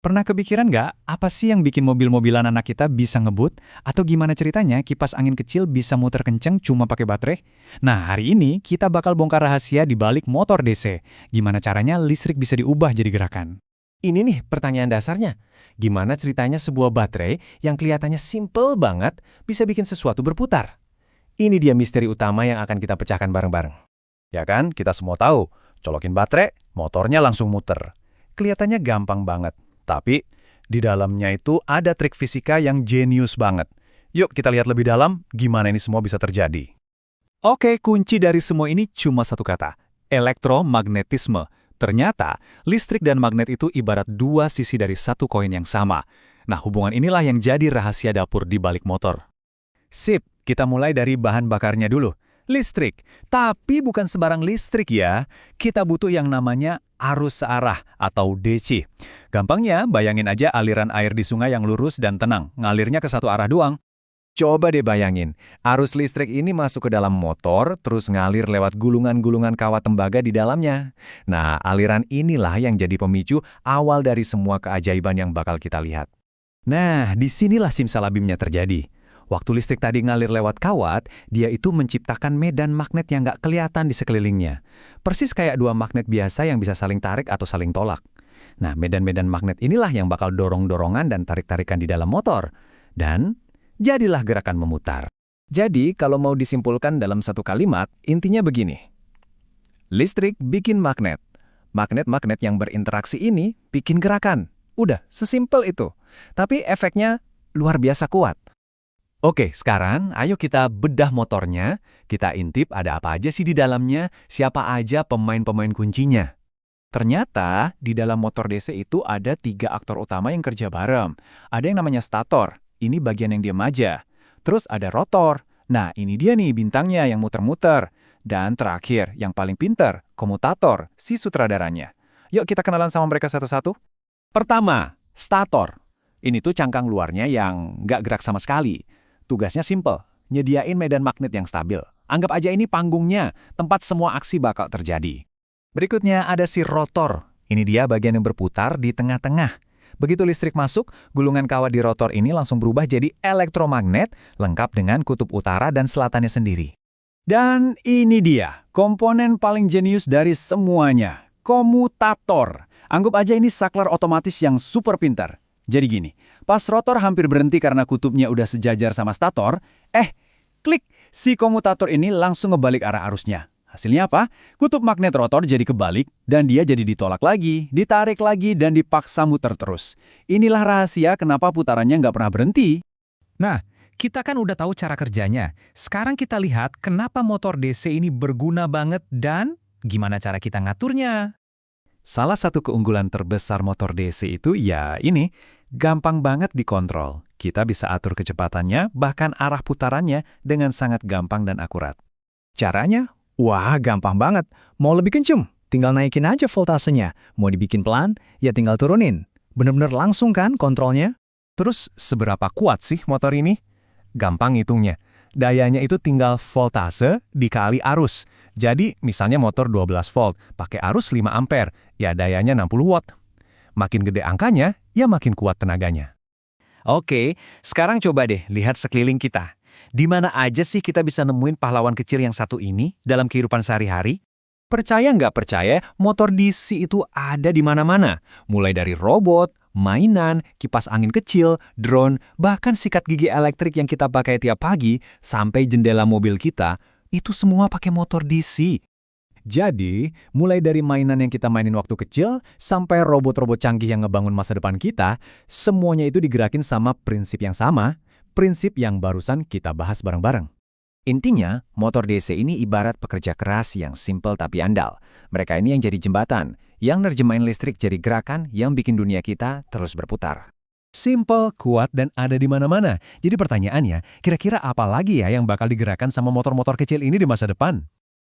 Pernah kepikiran nggak, apa sih yang bikin mobil-mobilan anak kita bisa ngebut? Atau gimana ceritanya kipas angin kecil bisa muter kenceng cuma pakai baterai? Nah, hari ini kita bakal bongkar rahasia di balik motor DC. Gimana caranya listrik bisa diubah jadi gerakan? Ini nih pertanyaan dasarnya. Gimana ceritanya sebuah baterai yang kelihatannya simple banget bisa bikin sesuatu berputar? Ini dia misteri utama yang akan kita pecahkan bareng-bareng. Ya kan, kita semua tahu, colokin baterai, motornya langsung muter. Kelihatannya gampang banget, tapi di dalamnya itu ada trik fisika yang jenius banget. Yuk kita lihat lebih dalam gimana ini semua bisa terjadi. Oke, kunci dari semua ini cuma satu kata, elektromagnetisme. Ternyata, listrik dan magnet itu ibarat dua sisi dari satu koin yang sama. Nah, hubungan inilah yang jadi rahasia dapur di balik motor. Sip, kita mulai dari bahan bakarnya dulu. Listrik, tapi bukan sembarang listrik ya. Kita butuh yang namanya arus searah atau DC. Gampangnya, bayangin aja aliran air di sungai yang lurus dan tenang, ngalirnya ke satu arah doang. Coba deh bayangin, arus listrik ini masuk ke dalam motor, terus ngalir lewat gulungan-gulungan kawat tembaga di dalamnya. Nah, aliran inilah yang jadi pemicu awal dari semua keajaiban yang bakal kita lihat. Nah, disinilah simsalabimnya terjadi. Waktu listrik tadi ngalir lewat kawat, dia itu menciptakan medan magnet yang nggak kelihatan di sekelilingnya. Persis kayak dua magnet biasa yang bisa saling tarik atau saling tolak. Nah, medan-medan magnet inilah yang bakal dorong-dorongan dan tarik-tarikan di dalam motor. Dan jadilah gerakan memutar. Jadi, kalau mau disimpulkan dalam satu kalimat, intinya begini. Listrik bikin magnet. Magnet-magnet yang berinteraksi ini bikin gerakan. Udah, sesimpel itu. Tapi efeknya luar biasa kuat. Oke, sekarang ayo kita bedah motornya. Kita intip ada apa aja sih di dalamnya, siapa aja pemain-pemain kuncinya. Ternyata di dalam motor DC itu ada 3 aktor utama yang kerja bareng. Ada yang namanya stator, ini bagian yang diam aja. Terus ada rotor, nah ini dia nih bintangnya yang muter-muter. Dan terakhir, yang paling pinter, komutator, si sutradaranya. Yuk kita kenalan sama mereka satu-satu. Pertama, stator. Ini tuh cangkang luarnya yang nggak gerak sama sekali. Tugasnya simple, nyediain medan magnet yang stabil. Anggap aja ini panggungnya, tempat semua aksi bakal terjadi. Berikutnya ada si rotor. Ini dia bagian yang berputar di tengah-tengah. Begitu listrik masuk, gulungan kawat di rotor ini langsung berubah jadi elektromagnet, lengkap dengan kutub utara dan selatannya sendiri. Dan ini dia, komponen paling jenius dari semuanya, komutator. Anggap aja ini saklar otomatis yang super pintar. Jadi gini, pas rotor hampir berhenti karena kutubnya udah sejajar sama stator, klik, si komutator ini langsung ngebalik arah arusnya. Hasilnya apa? Kutub magnet rotor jadi kebalik, dan dia jadi ditolak lagi, ditarik lagi, dan dipaksa muter terus. Inilah rahasia kenapa putarannya nggak pernah berhenti. Nah, kita kan udah tahu cara kerjanya. Sekarang kita lihat kenapa motor DC ini berguna banget dan gimana cara kita ngaturnya. Salah satu keunggulan terbesar motor DC itu ya ini, gampang banget dikontrol. Kita bisa atur kecepatannya, bahkan arah putarannya dengan sangat gampang dan akurat. Caranya? Wah, gampang banget. Mau lebih kenceng? Tinggal naikin aja voltasenya. Mau dibikin pelan? Ya tinggal turunin. Bener-bener langsung kan kontrolnya? Terus seberapa kuat sih motor ini? Gampang hitungnya. Dayanya itu tinggal voltase dikali arus. Jadi misalnya motor 12 volt, pakai arus 5 ampere, ya dayanya 60 watt. Makin gede angkanya, ya makin kuat tenaganya. Oke, sekarang coba deh lihat sekeliling kita. Di mana aja sih kita bisa nemuin pahlawan kecil yang satu ini dalam kehidupan sehari-hari? Percaya nggak percaya, motor DC itu ada di mana-mana. Mulai dari robot, mainan, kipas angin kecil, drone, bahkan sikat gigi elektrik yang kita pakai tiap pagi, sampai jendela mobil kita, itu semua pakai motor DC. Jadi, mulai dari mainan yang kita mainin waktu kecil, sampai robot-robot canggih yang ngebangun masa depan kita, semuanya itu digerakin sama prinsip yang sama, prinsip yang barusan kita bahas bareng-bareng. Intinya, motor DC ini ibarat pekerja keras yang simple tapi andal. Mereka ini yang jadi jembatan, yang nerjemahin listrik jadi gerakan yang bikin dunia kita terus berputar. Simple, kuat, dan ada di mana-mana. Jadi pertanyaannya, kira-kira apa lagi ya yang bakal digerakkan sama motor-motor kecil ini di masa depan?